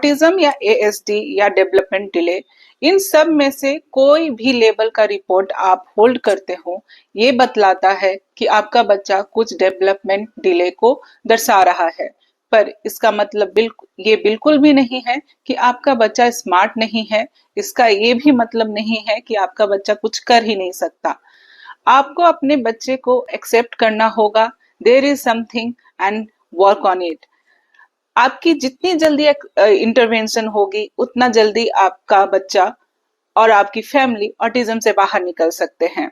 Autism या ASD या development delay, इन सब में से कोई भी लेवल का रिपोर्ट आप होल्ड करते हो, ये बतलाता है कि आपका बच्चा कुछ डेवलपमेंट डिले को दर्शा रहा है। पर इसका मतलब ये बिल्कुल भी नहीं है कि आपका बच्चा स्मार्ट नहीं है। इसका ये भी मतलब नहीं है कि आपका बच्चा कुछ कर ही नहीं सकता। आपको अपने बच्चे को एक्सेप्ट करना होगा, there is something and work on it. आपकी जितनी जल्दी इंटरवेंशन होगी उतना जल्दी आपका बच्चा और आपकी फैमिली ऑटिज्म से बाहर निकल सकते हैं।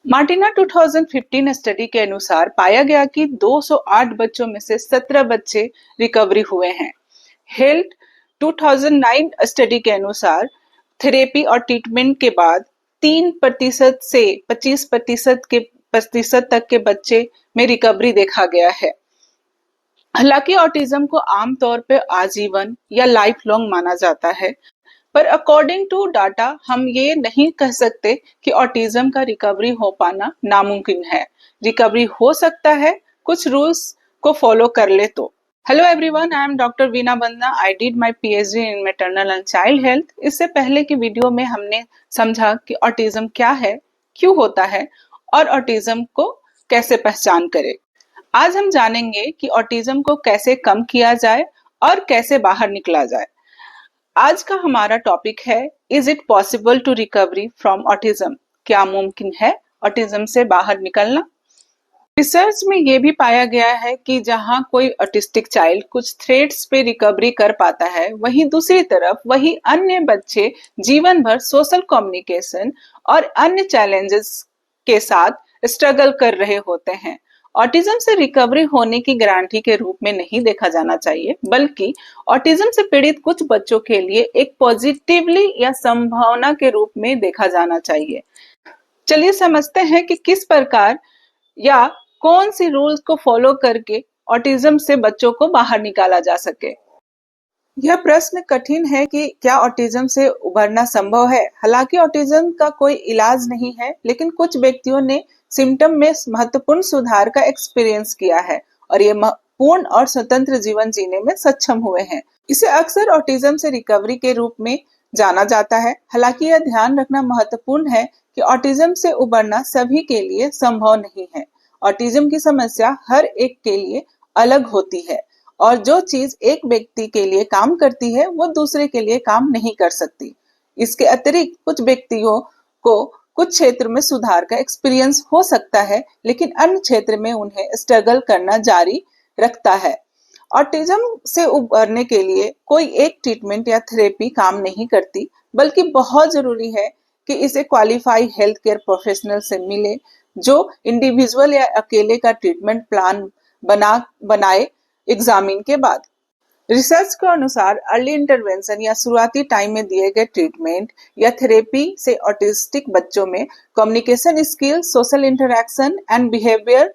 मार्टिना 2015 स्टडी के अनुसार पाया गया कि 208 बच्चों में से 17 बच्चे रिकवरी हुए हैं। हेल्थ 2009 स्टडी के अनुसार थेरेपी और ट्रीटमेंट के बाद 3% से 25% तक के बच्चे में रिकवरी देखा गया है। हालांकि ऑटिज्म को आमतौर पर आजीवन या लाइफ लॉन्ग माना जाता है, पर अकॉर्डिंग टू डाटा हम ये नहीं कह सकते कि ऑटिज्म का रिकवरी हो पाना नामुमकिन है। रिकवरी हो सकता है, कुछ रूल्स को फॉलो कर ले तो। Hello everyone, I am doctor Veena Bandana. I did my PhD in maternal and child health. इससे पहले की वीडियो में हमने समझा कि ऑटिज्म क्या है, क्यों होता है और ऑटिज्म को कैसे पहचान करें। आज हम जानेंगे कि ऑटिज्म को कैसे कम किया जाए और कैसे बाहर निकला जाए। आज का हमारा टॉपिक है, is it possible to recovery from autism? क्या मुमकिन है ऑटिज्म से बाहर निकलना? रिसर्च में यह भी पाया गया है कि जहां कोई ऑटिस्टिक चाइल्ड कुछ थ्रेड्स पे रिकवरी कर पाता है, वहीं दूसरी तरफ वही अन्य बच्चे जीवन भर सोशल कम्युनिकेशन और अन्य चैलेंजेस के साथ स्ट्रगल कर रहे होते हैं। ऑटिज्म से रिकवरी होने की गारंटी के रूप में नहीं देखा जाना चाहिए, बल्कि ऑटिज्म से पीड़ित कुछ बच्चों के लिए एक पॉजिटिवली या संभावना के रूप में देखा जाना चाहिए। चलिए समझते हैं कि किस प्रकार या कौन सी रूल्स को फॉलो करके ऑटिज्म से बच्चों को बाहर निकाला जा सके। यह प्रश्न कठिन है कि क्या ऑटिज्म से उबरना संभव है। हालांकि ऑटिज्म का कोई इलाज नहीं है, लेकिन कुछ व्यक्तियों ने सिम्टम में महत्वपूर्ण सुधार का एक्सपीरियंस किया है और ये पूर्ण और स्वतंत्र जीवन जीने में सक्षम हुए हैं। इसे अक्सर ऑटिज्म से रिकवरी के रूप में जाना जाता है। हालांकि यह ध्यान रखना महत्वपूर्ण है कि ऑटिज्म से उबरना सभी के लिए संभव नहीं है। ऑटिज्म की समस्या हर एक के लिए अलग होती है और जो चीज एक व्यक्ति के लिए काम करती है वो दूसरे के लिए काम नहीं कर सकती। इसके अतिरिक्त कुछ व्यक्तियों को कुछ क्षेत्र में सुधार का एक्सपीरियंस हो सकता है, लेकिन अन्य क्षेत्र में उन्हें स्ट्रगल करना जारी रखता है। ऑटिज्म से उबरने के लिए कोई एक ट्रीटमेंट या थेरेपी काम नहीं करती, बल्कि बहुत जरूरी है कि इसे क्वालिफाई हेल्थ केयर प्रोफेशनल से मिले, जो इंडिविजुअल या अकेले का ट्रीटमेंट प्लान बनाए एग्जामिन के बाद। रिसर्च के अनुसार अर्ली इंटरवेंशन या शुरुआती टाइम में दिए गए ट्रीटमेंट या थेरेपी से ऑटिस्टिक बच्चों में communication skill, social interaction and behaviour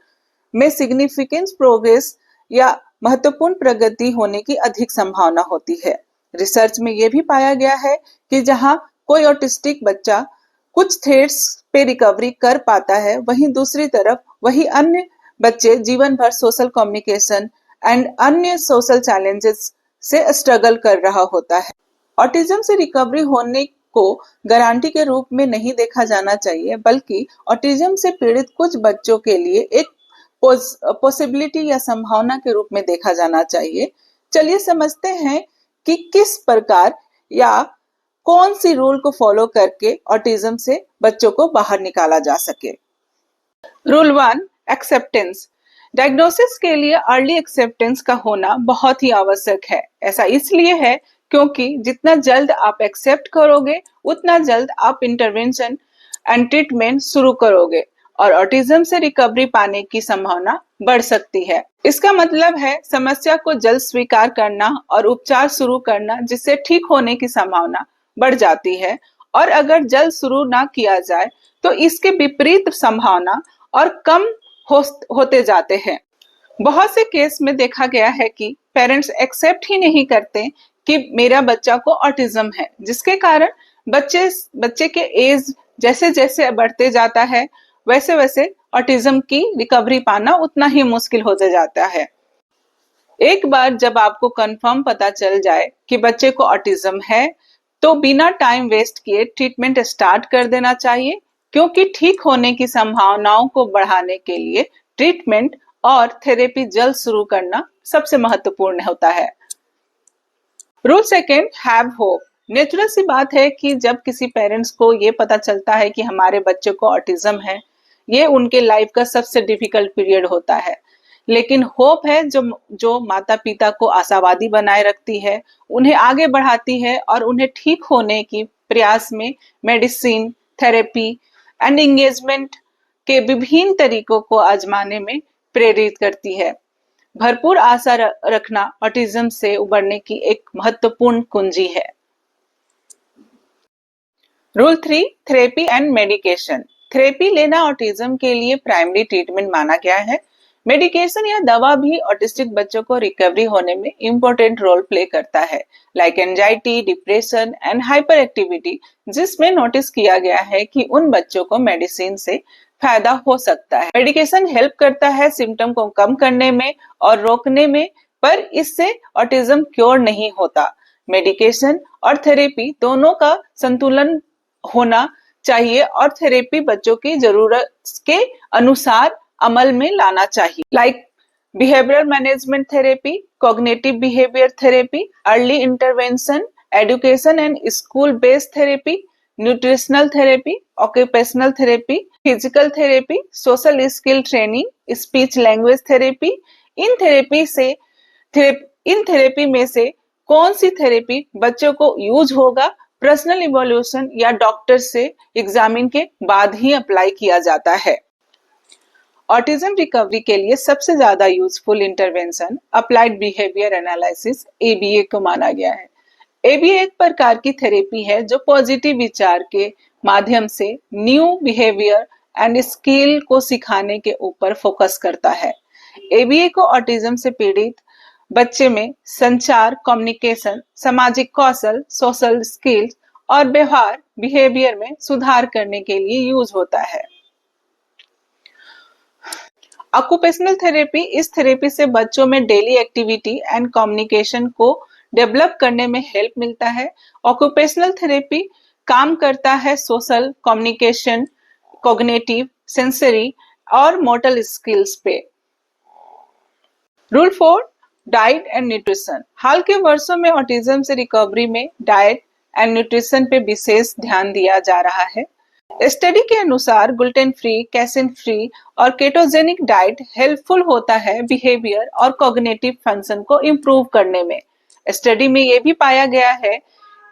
में सिग्निफिकेंट प्रोग्रेस या महत्वपूर्ण प्रगति होने की अधिक संभावना होती है। रिसर्च में यह भी पाया गया है कि जहां कोई ऑटिस्टिक बच्चा कुछ थ्रेड्स पे रिकवरी कर पाता है, वहीं दूसरी तरफ वही अन्य बच्चे जीवन भर सोशल कम्युनिकेशन एंड अन्य सोशल चैलेंजेस से स्ट्रगल कर रहा होता है। ऑटिज्म से रिकवरी होने को गारंटी के रूप में नहीं देखा जाना चाहिए, बल्कि ऑटिज्म से पीड़ित कुछ बच्चों के लिए एक पॉसिबिलिटी या संभावना के रूप में देखा जाना चाहिए। चलिए समझते हैं कि किस प्रकार या कौन सी रूल को फॉलो करके ऑटिज्म से बच्चों को बाहर निकाला जा सके। Rule 1, acceptance. डायग्नोसिस के लिए अर्ली एक्सेप्टेंस का होना बहुत ही आवश्यक है। ऐसा इसलिए है क्योंकि जितना जल्द आप एक्सेप्ट करोगे, उतना जल्द आप इंटरवेंशन एंड ट्रीटमेंट शुरू करोगे और ऑटिज्म से रिकवरी पाने की संभावना बढ़ सकती है। इसका मतलब है समस्या को जल्द स्वीकार करना और उपचार शुरू करना, जिससे ठीक होने की संभावना बढ़ जाती है। और अगर जल्द शुरू ना किया जाए तो इसके विपरीत संभावना और कम होते जाते हैं। बहुत से केस में देखा गया है कि पेरेंट्स एक्सेप्ट ही नहीं करते कि मेरा बच्चा को ऑटिज्म है, जिसके कारण बच्चे के एज जैसे जैसे बढ़ते जाता है, वैसे वैसे ऑटिज्म की रिकवरी पाना उतना ही मुश्किल होते जाता है। एक बार जब आपको कंफर्म पता चल जाए कि बच्चे को ऑटिज्म है, तो बिना टाइम वेस्ट किए ट्रीटमेंट स्टार्ट कर देना चाहिए, क्योंकि ठीक होने की संभावनाओं को बढ़ाने के लिए ट्रीटमेंट और थेरेपी जल्द शुरू करना सबसे महत्वपूर्ण होता है। Rule second, have hope. Natural सी बात है कि जब किसी पेरेंट्स को ये पता चलता है कि हमारे बच्चे को ऑटिज्म है, ये उनके लाइफ का सबसे डिफिकल्ट पीरियड होता है, लेकिन होप है जो जो माता पिता को आशावादी बनाए रखती है, उन्हें आगे बढ़ाती है और उन्हें ठीक होने की प्रयास में मेडिसिन, थेरेपी एंड एंगेजमेंट के विभिन्न तरीकों को आजमाने में प्रेरित करती है। भरपूर आशा रखना ऑटिज्म से उबरने की एक महत्वपूर्ण कुंजी है। Rule 3, therapy and medication. Therapy लेना ऑटिज्म के लिए प्राइमरी ट्रीटमेंट माना गया है। मेडिकेशन या दवा भी ऑटिस्टिक बच्चों को रिकवरी होने में इम्पोर्टेंट रोल प्ले करता है, like anxiety, depression and hyper activity, जिसमें नोटिस किया गया है कि उन बच्चों को मेडिसिन से फायदा हो सकता है। मेडिकेशन हेल्प करता है सिम्टम को कम करने में और रोकने में, पर इससे ऑटिज्म क्योर नहीं होता। मेडिकेशन और थेरेपी दोनों का संतुलन होना चाहिए और थेरेपी बच्चों की जरूरत के अनुसार अमल में लाना चाहिए, like behavioural management therapy, cognitive behaviour therapy, early intervention, education and school based therapy, nutritional therapy, occupational therapy, physical therapy, social skill training, speech language therapy. In therapy में से कौन सी थेरेपी बच्चों को यूज होगा, पर्सनल इवोल्यूशन या doctor से examine के बाद ही अप्लाई किया जाता है। ऑटिज्म रिकवरी के लिए सबसे ज्यादा useful intervention applied behaviour analysis ABA को माना गया है। एबीए एक प्रकार की थेरेपी है जो पॉजिटिव विचार के माध्यम से न्यू बिहेवियर एंड स्किल को सिखाने के ऊपर फोकस करता है। एबीए को ऑटिज्म से पीड़ित बच्चे में संचार, कम्युनिकेशन, सामाजिक कौशल, सोशल स्किल्स और व्यवहार बिहेवियर में सुधार करने के लिए यूज होता है। ऑक्यूपेशनल थेरेपी, इस थेरेपी से बच्चों में डेली एक्टिविटी एंड कम्युनिकेशन को डेवलप करने में हेल्प मिलता है। ऑक्यूपेशनल थेरेपी काम करता है सोशल, कम्युनिकेशन, कॉग्निटिव, सेंसरी और मोटर स्किल्स पे। Rule 4, diet and nutrition. हाल के वर्षों में ऑटिज्म से रिकवरी में डाइट एंड न्यूट्रिशन पे विशेष ध्यान दिया जा रहा है। स्टडी के अनुसार ग्लूटेन फ्री, कैसीन फ्री और केटोजेनिक डाइट हेल्पफुल होता है बिहेवियर और कॉग्निटिव फंक्शन को इम्प्रूव करने में। स्टडी में यह भी पाया गया है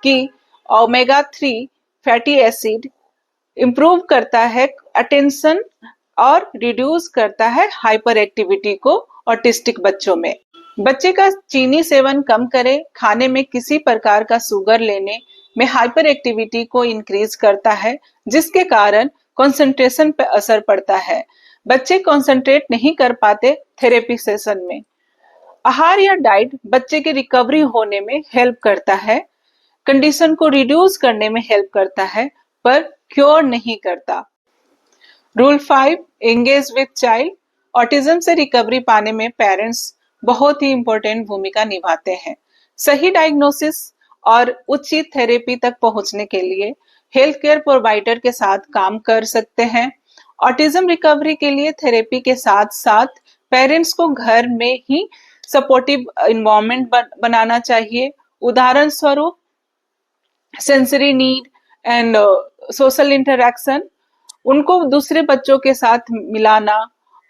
कि ओमेगा 3 फैटी एसिड इम्प्रूव करता है अटेंशन और रिड्यूस करता है हाइपर एक्टिविटी को ऑटिस्टिक बच्चों में। बच्चे का चीनी सेवन कम करें, खाने में किसी प्रकार का शुगर लेने में हाइपर एक्टिविटी को इंक्रीज करता है, जिसके कारण कंसंट्रेशन पर असर पड़ता है। बच्चे कंसंट्रेट नहीं कर पाते थेरेपी सेशन में। आहार या डाइट बच्चे की रिकवरी होने में हेल्प करता है, कंडीशन को रिड्यूस करने में हेल्प करता है, पर क्योर नहीं करता। Rule 5, engage with child. Autism से रिकवरी पाने में पेरेंट्स बहुत ही इंपॉर्टेंट भूमिका निभाते हैं। सही डायग्नोसिस और उचित थेरेपी तक पहुंचने के लिए हेल्थ केयर प्रोवाइडर के साथ काम कर सकते हैं। ऑटिज्म रिकवरी के लिए थेरेपी के साथ साथ पेरेंट्स को घर में ही सपोर्टिव इन्वायरमेंट बनाना चाहिए। उदाहरण स्वरूप sensory need and social interaction, उनको दूसरे बच्चों के साथ मिलाना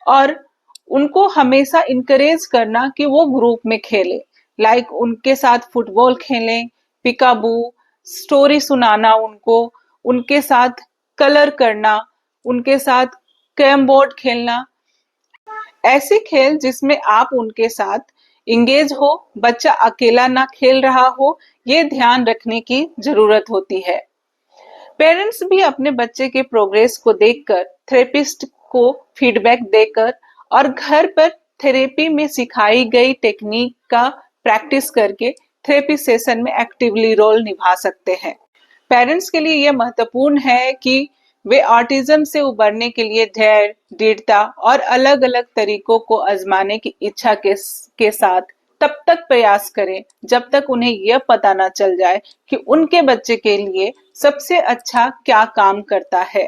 और उनको हमेशा इनकरेज करना कि वो ग्रुप में खेले, लाइक उनके साथ फुटबॉल खेलें, पिकाबू, स्टोरी सुनाना उनको, उनके साथ कलर करना, उनके साथ कैरम बोर्ड खेलना। ऐसे खेल जिसमें आप उनके साथ इंगेज हो, बच्चा अकेला ना खेल रहा हो, ये ध्यान रखने की जरूरत होती है। पेरेंट्स भी अपने बच्चे के प्रोग्रेस को देखकर, थेरेपिस्ट को फीडबैक देकर और घर पर थेरेपी में सिखाई गई टेक्निक का प्रैक्टिस करके थेरेपी सेशन में एक्टिवली रोल निभा सकते हैं। पेरेंट्स के लिए यह महत्वपूर्ण है कि वे ऑटिज्म से उबरने के लिए धैर्य, दृढ़ता और अलग अलग तरीकों को आजमाने की इच्छा के साथ तब तक प्रयास करें जब तक उन्हें यह पता ना चल जाए कि उनके बच्चे के लिए सबसे अच्छा क्या काम करता है।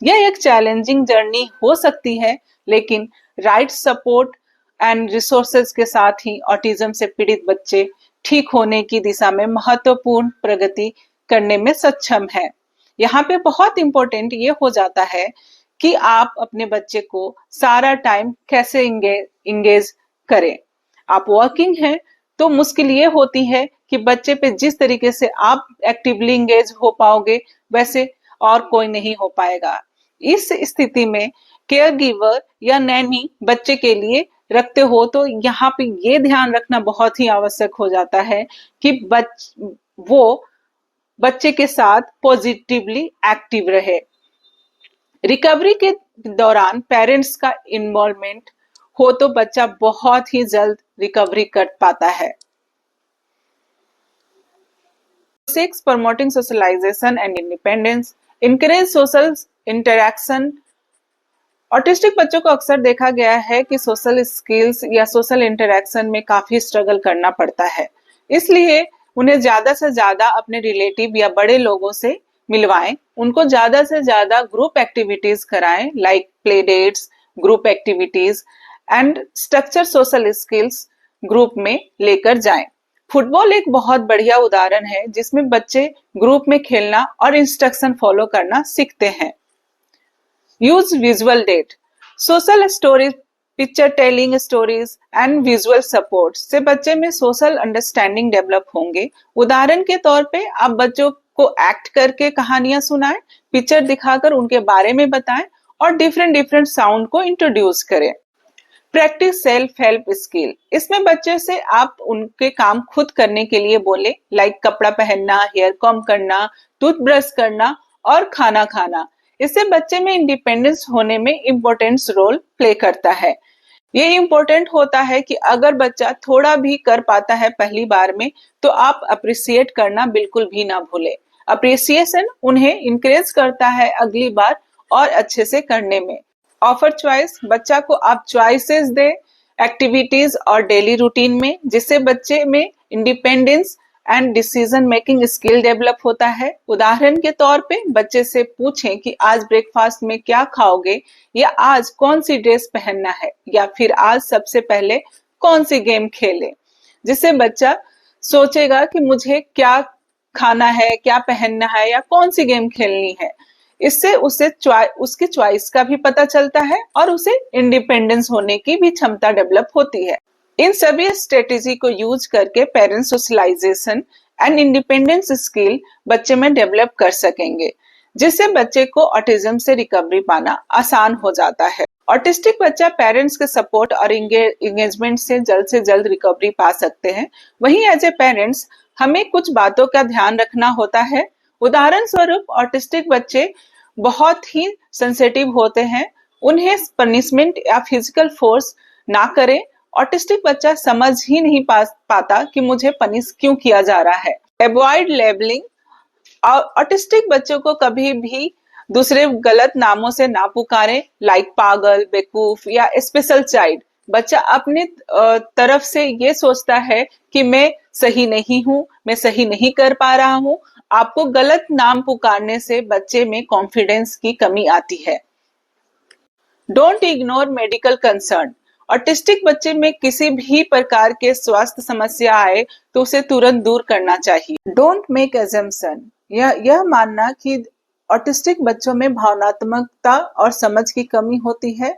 यह एक चैलेंजिंग जर्नी हो सकती है, लेकिन राइट सपोर्ट एंड रिसोर्सेज के साथ ही ऑटिज्म से पीड़ित बच्चे ठीक होने की दिशा में महत्वपूर्ण प्रगति करने में सक्षम है। यहाँ पे बहुत इंपॉर्टेंट ये हो जाता है कि आप अपने बच्चे को सारा टाइम कैसे इंगेज करें। आप वर्किंग हैं तो मुश्किल ये होती है कि बच्चे पे जिस तरीके से आप एक्टिवली इंगेज हो पाओगे वैसे और कोई नहीं हो पाएगा। इस स्थिति में केयर गिवर या नैनी बच्चे के लिए रखते हो तो यहाँ पे ये ध्यान रखना बहुत ही आवश्यक हो जाता है कि वो बच्चे के साथ पॉजिटिवली एक्टिव रहे। रिकवरी के दौरान पेरेंट्स का इन्वॉल्वमेंट हो तो बच्चा बहुत ही जल्द रिकवरी कर पाता है। 6. Promoting socialization and independence. Encourage social interaction. Autistic बच्चों को अक्सर देखा गया है कि सोशल स्किल्स या सोशल इंटरेक्शन में काफी स्ट्रगल करना पड़ता है, इसलिए उन्हें ज्यादा से ज्यादा अपने रिलेटिव या बड़े लोगों से मिलवाएं, उनको ज्यादा से ज्यादा ग्रुप एक्टिविटीज कराएं like play dates, group activities and structure social skills group में लेकर जाएं। फुटबॉल एक बहुत बढ़िया उदाहरण है जिसमें बच्चे ग्रुप में खेलना और इंस्ट्रक्शन फॉलो करना सीखते हैं। Use visual date, social stories, picture telling stories and visual support से बच्चे में सोशल अंडरस्टैंडिंग डेवलप होंगे। उदाहरण के तौर पे आप बच्चों को एक्ट करके कहानियां सुनाएं, पिक्चर दिखाकर उनके बारे में बताएं और डिफरेंट साउंड को इंट्रोड्यूस करें। प्रैक्टिस सेल्फ हेल्प स्किल, इसमें बच्चे से आप उनके काम खुद करने के लिए बोले लाइक कपड़ा पहनना, हेयर कॉम करना, टूथब्रश करना और खाना खाना। इससे बच्चे में इंडिपेंडेंस होने में इम्पोर्टेंट रोल प्ले करता है। ये इम्पोर्टेंट होता है कि अगर बच्चा थोड़ा भी कर पाता है पहली बार में तो आप अप्रिशिएट करना बिल्कुल भी ना भूले। अप्रिसिएशन उन्हें इंकरेज करता है अगली बार और अच्छे से करने में। ऑफर चॉइस, बच्चा को आप चॉइसेस दे एक्टिविटीज और डेली रूटीन में, जिससे बच्चे में independence and decision making skill develop होता है। उदाहरण के तौर पे बच्चे से पूछें कि आज ब्रेकफास्ट में क्या खाओगे, या आज कौन सी ड्रेस पहनना है, या फिर आज सबसे पहले कौन सी गेम खेलें, जिससे बच्चा सोचेगा कि मुझे क्या खाना है, क्या पहनना है या कौन सी गेम खेलनी है। इससे उसे उसकी चॉइस का भी पता चलता है और उसे इंडिपेंडेंस होने की भी क्षमता डेवलप होती है। इन सभी स्ट्रेटेजी को यूज करके parents socialization and independence skill बच्चे में डेवलप कर सकेंगे, जिससे बच्चे को ऑटिज्म से रिकवरी पाना आसान हो जाता है। ऑटिस्टिक बच्चा पेरेंट्स के सपोर्ट और एंगेजमेंट से जल्द रिकवरी पा सकते हैं। वहीं एज ए पेरेंट्स हमें कुछ बातों का ध्यान रखना होता है। उदाहरण स्वरूप ऑटिस्टिक बच्चे बहुत ही सेंसिटिव होते हैं, उन्हें पनिशमेंट या फिजिकल फोर्स ना करें। ऑटिस्टिक बच्चा समझ ही नहीं पाता कि मुझे पनिश क्यों किया जा रहा है। अवॉइड लेबलिंग, ऑटिस्टिक बच्चों को कभी भी दूसरे गलत नामों से ना पुकारें लाइक पागल, बेवकूफ या स्पेशल चाइल्ड। बच्चा अपनी तरफ से ये सोचता है कि मैं सही नहीं हूं, मैं सही नहीं कर पा रहा हूं। आपको गलत नाम पुकारने से बच्चे में कॉन्फिडेंस की कमी आती है। Don't ignore medical concern, autistic बच्चे में किसी भी प्रकार के स्वास्थ्य समस्या आए तो उसे तुरंत दूर करना चाहिए। डोंट मेक अजम्पशन, यह मानना कि ऑटिस्टिक बच्चों में भावनात्मकता और समझ की कमी होती है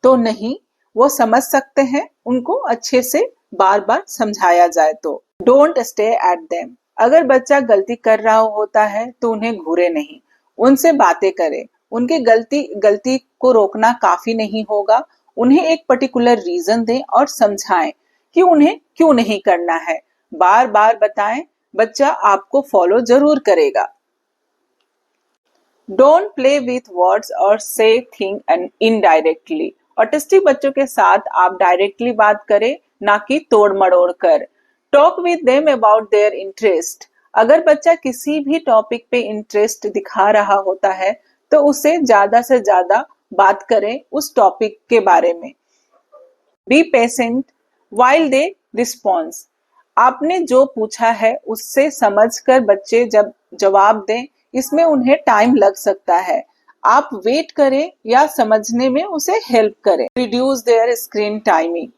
तो नहीं, वो समझ सकते हैं, उनको अच्छे से बार बार समझाया जाए तो। डोंट स्टे एट देम, अगर बच्चा गलती कर रहा होता है तो उन्हें घूरे नहीं, उनसे बातें करें। उनके गलती को रोकना काफी नहीं होगा, उन्हें एक पर्टिकुलर रीजन दें और समझाएं कि उन्हें क्यों नहीं करना है। बार बार बताएं, बच्चा आपको फॉलो जरूर करेगा। डोंट प्ले विथ वर्ड्स और से थिंग इनडायरेक्टली, ऑटिस्टिक बच्चों के साथ आप डायरेक्टली बात करें, ना कि तोड़ मड़ोड़ कर। Talk with them about their interest, अगर बच्चा किसी भी टॉपिक पे इंटरेस्ट दिखा रहा होता है तो उसे ज्यादा से ज्यादा बात करें उस टॉपिक के बारे में। Be patient while they response। आपने जो पूछा है उससे समझकर बच्चे जब जवाब दें, इसमें उन्हें टाइम लग सकता है। आप वेट करें या समझने में उसे हेल्प करें। Reduce there screen timing.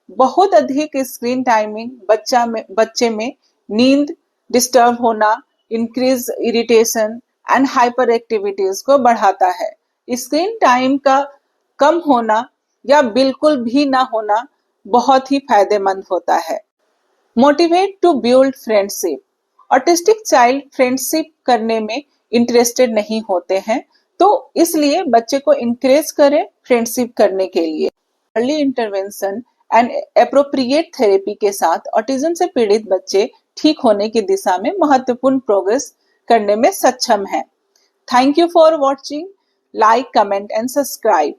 बहुत अधिक स्क्रीन टाइमिंग बच्चे में नींद डिस्टर्ब होना, increase irritation and hyper activities को बढ़ाता है। स्क्रीन टाइम का कम होना या बिल्कुल भी ना होना बहुत ही फायदेमंद होता है। Motivate to build friendship. Autistic child friendship करने में इंटरेस्टेड नहीं होते हैं, तो इसलिए बच्चे को इंकरेज करें फ्रेंडशिप करने के लिए। Early intervention and appropriate therapy के साथ ऑटिज्म से पीड़ित बच्चे ठीक होने की दिशा में महत्वपूर्ण प्रोग्रेस करने में सक्षम हैं। Thank you for watching. Like, comment and subscribe.